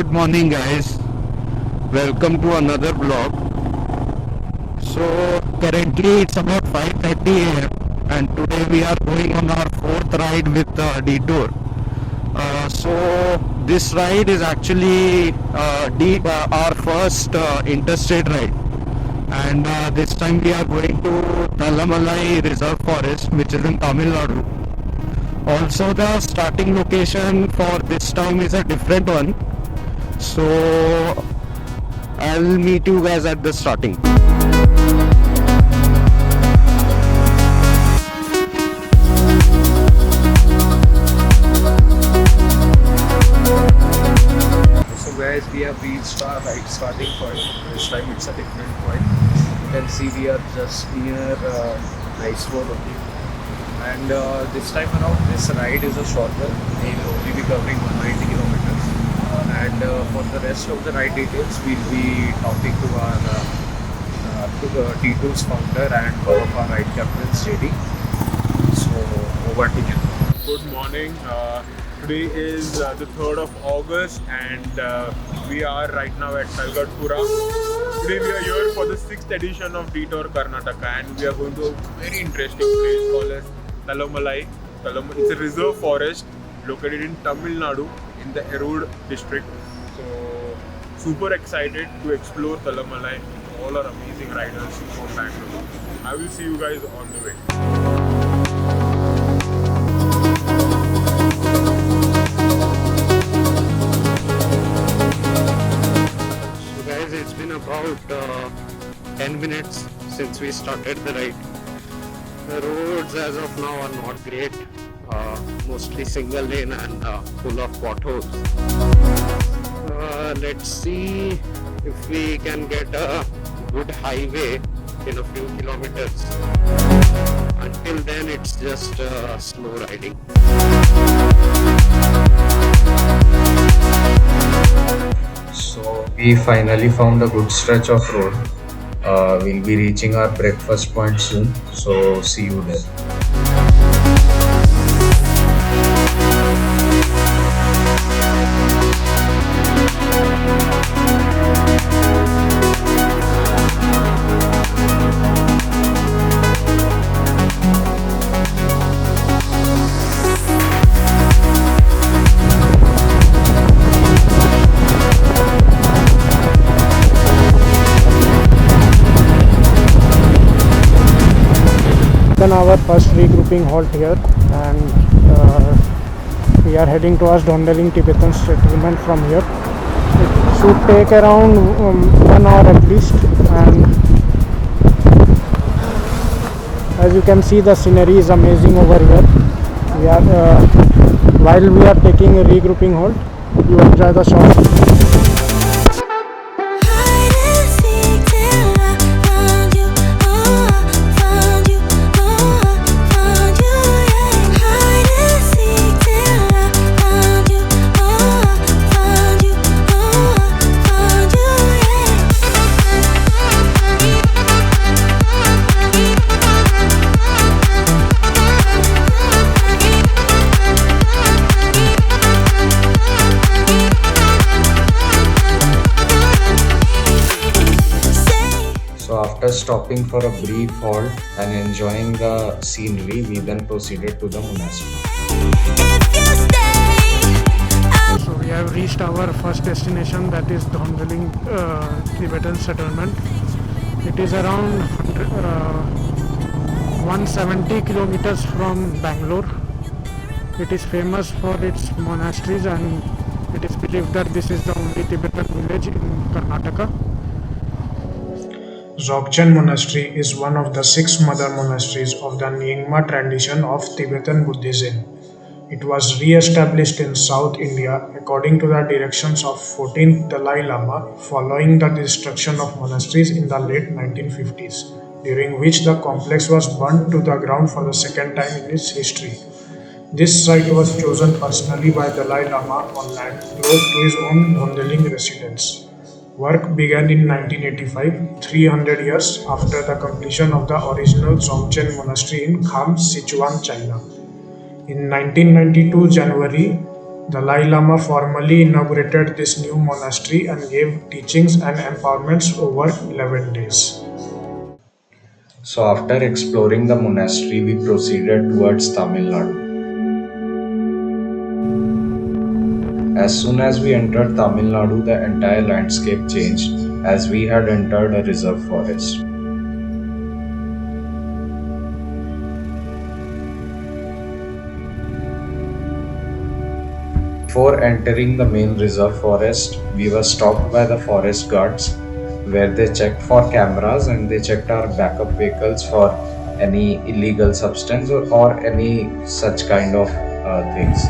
Good morning, guys. Welcome to another vlog. So currently it's about 5:30 a.m. and today we are going on our fourth ride with Detour. So this ride is actually our first interstate ride, and this time we are going to Talamalai Reserve Forest, which is in Tamil Nadu. Also, the starting location for this time is a different one. So I'll meet you guys at the starting. So guys, we have reached our right starting point. This time it's a different point. You can see we are just near Ice Wall only. And this time around, this ride is a short one. We'll only be covering 190 kilometers. And for the rest of the ride details, we'll be talking to our Detour's founder and one of our ride captains, JD. So over to you. Good morning. Today is the 3rd of August and we are right now at Talgatpura. Today we are here for the 6th edition of Detour Karnataka and we are going to a very interesting place called as Talamalai. It's a reserve forest located in Tamil Nadu in the Erode district. So super excited to explore Talamalai with all our amazing riders from Bangalore. I will see you guys on the way. It's been about 10 minutes since we started the ride. The roads as of now are not great, mostly single lane and full of potholes. Let's see if we can get a good highway in a few kilometers. Until then it's just slow riding. So we finally found a good stretch of road. We'll be reaching our breakfast point soon. So see you there. Done our first regrouping halt here and we are heading towards Dondaling Tibetan settlement from here. It should take around 1 hour at least, and as you can see the scenery is amazing over here. We are while we are taking a regrouping halt, you enjoy the shot. After stopping for a brief halt and enjoying the scenery, we then proceeded to the monastery. So we have reached our first destination, that is Dondaling Tibetan settlement. It is around 170 kilometers from Bangalore. It is famous for its monasteries and it is believed that this is the only Tibetan village in Karnataka. Dzogchen Monastery is one of the 6 mother monasteries of the Nyingma tradition of Tibetan Buddhism. It was re-established in South India according to the directions of 14th Dalai Lama following the destruction of monasteries in the late 1950s, during which the complex was burnt to the ground for the second time in its history. This site was chosen personally by Dalai Lama on land close to his own Dondaling residence. Work began in 1985, 300 years after the completion of the original Dzogchen Monastery in Kham, Sichuan, China. In 1992 January, Dalai Lama formally inaugurated this new monastery and gave teachings and empowerments over 11 days. So, after exploring the monastery, we proceeded towards Tamil Nadu. As soon as we entered Tamil Nadu, the entire landscape changed as we had entered a reserve forest. Before entering the main reserve forest, we were stopped by the forest guards where they checked for cameras and they checked our backup vehicles for any illegal substance or any such kind of things.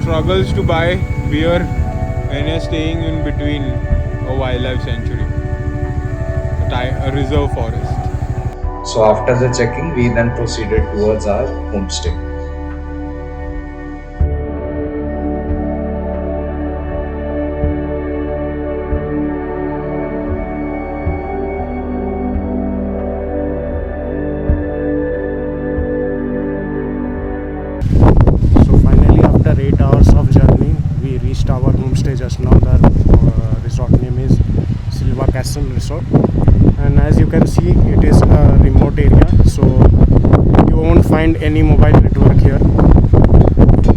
Struggles to buy beer when you're staying in between a wildlife sanctuary, a reserve forest. So after the checking, we then proceeded towards our homestay. So finally, after 8 hours of journey, we reached our homestay just now. The resort name is Silva Castle Resort, and as you can see, it is a remote area, so you won't find any mobile network here.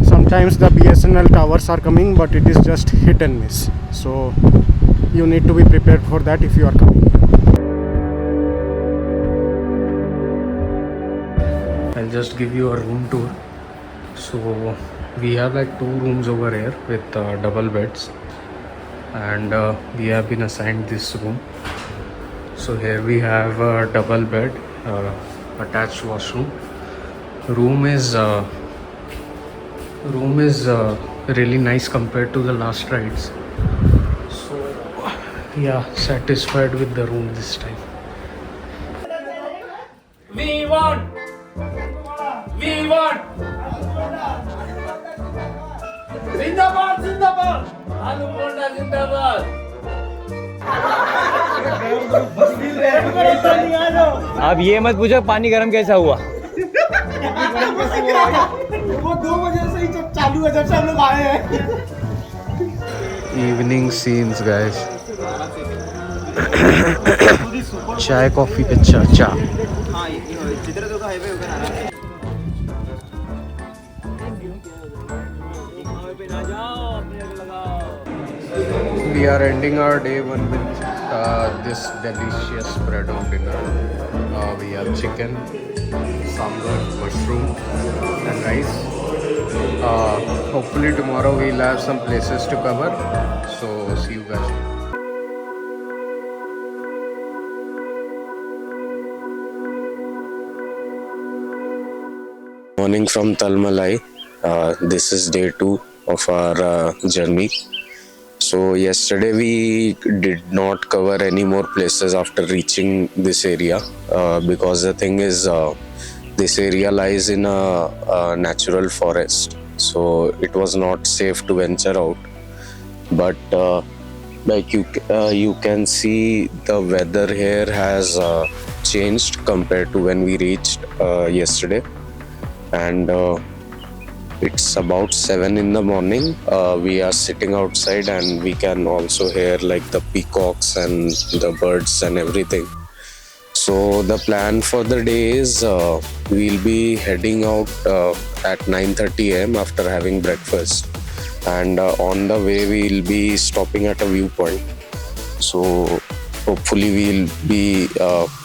Sometimes the BSNL towers are coming, but it is just hit and miss, so you need to be prepared for that if you are coming here. I'll just give you a room tour. So we have like 2 rooms over here with double beds, and we have been assigned this room. So here we have a double bed, attached washroom. Room is really nice compared to the last rides. So yeah, satisfied with the room this time. We want Zindabad, Zindabad, Anuponda Zindabad. अब ये मत पूछो पानी गर्म कैसा हुआ। वो 2 बजे से ही जब चालू है, जब से हम लोग आए हैं। Evening scenes, guys. चाय कॉफी पे चर्चा. We are ending our day one with this delicious spread of dinner. We have chicken, sambar, mushroom and rice. Hopefully tomorrow we'll have some places to cover. So see you guys. Morning from Talamalai. This is day 2 of our journey. So yesterday we did not cover any more places after reaching this area because the thing is this area lies in a natural forest, so it was not safe to venture out. But like you can see, the weather here has changed compared to when we reached yesterday, and it's about 7 in the morning. We are sitting outside and we can also hear like the peacocks and the birds and everything. So the plan for the day is we'll be heading out at 9:30 am after having breakfast, and on the way we'll be stopping at a viewpoint. So hopefully we'll be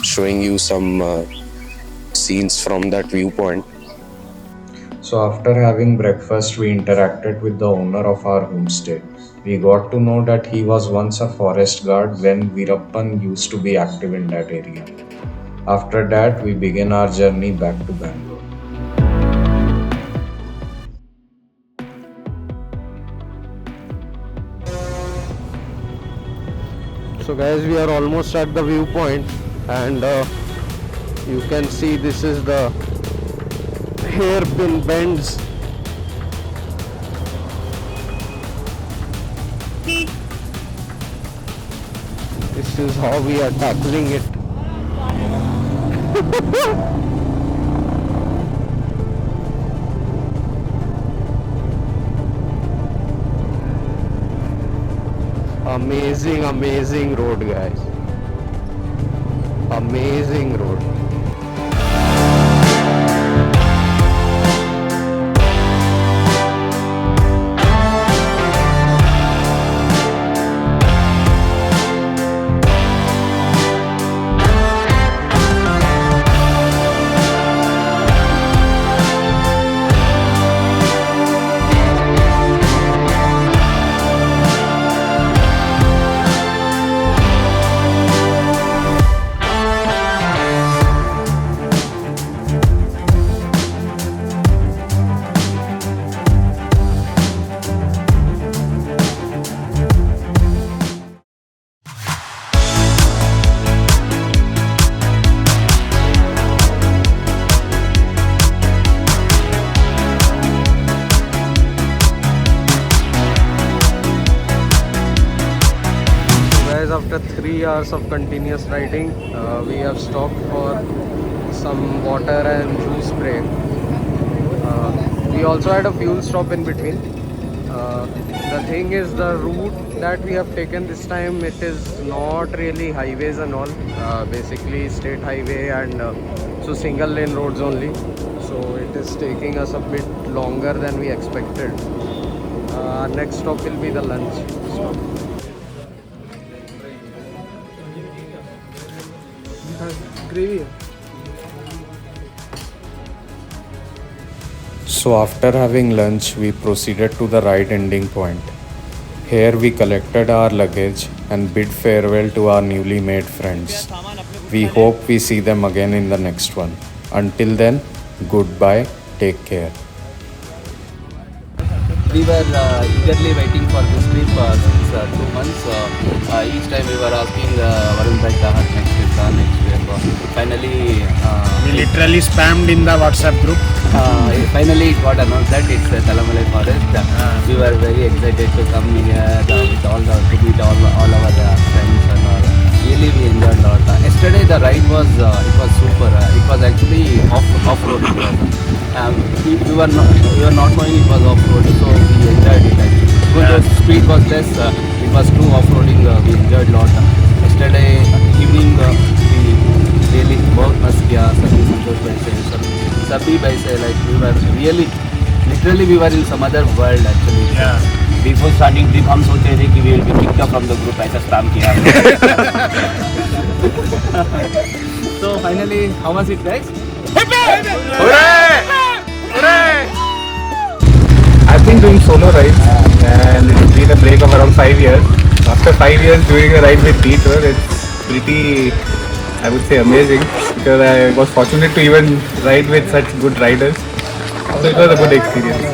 showing you some scenes from that viewpoint. So after having breakfast, we interacted with the owner of our homestay. We got to know that he was once a forest guard when Veerappan used to be active in that area. After that, we began our journey back to Bangalore. So guys, we are almost at the viewpoint, and you can see this is the hairpin bends. This is how we are tackling it. Amazing road, guys. Amazing road. After 3 hours of continuous riding, we have stopped for some water and juice break. We also had a fuel stop in between. The thing is, the route that we have taken this time, it is not really highways and all. Basically state highway and so single lane roads only. So it is taking us a bit longer than we expected. Our next stop will be the lunch stop. Gravy. So after having lunch, we proceeded to the ride ending point. Here we collected our luggage and bid farewell to our newly made friends. We hope we see them again in the next one. Until then, goodbye, take care. We were eagerly waiting for this trip since 2 months. Each time we were asking Varun bhai kahan next trip. Finally, We literally spammed in the WhatsApp group. finally it got announced that it's Talamalai forest. We were very excited to come here with all to meet all our friends and all. Really, we enjoyed a lot. Yesterday the ride was it was super. It was actually off-roading. We were not knowing it was off-road, so we enjoyed it actually. Even though speed was less, it was true off-roading. We enjoyed a lot. Yesterday evening we really बहुत मस्त किया. सभी संतोष भाई से सभी भाई से like we were really literally we were in some other world actually. Yeah. Before starting trip हम सोचे थे कि we will be kicked up from the group. ऐसा spam किया. So finally, how was it, guys? I've been doing solo rides and it's been a break of around 5 years. After 5 years doing a ride with Detour, it's pretty, I would say, amazing because I was fortunate to even ride with such good riders. So it was a good experience.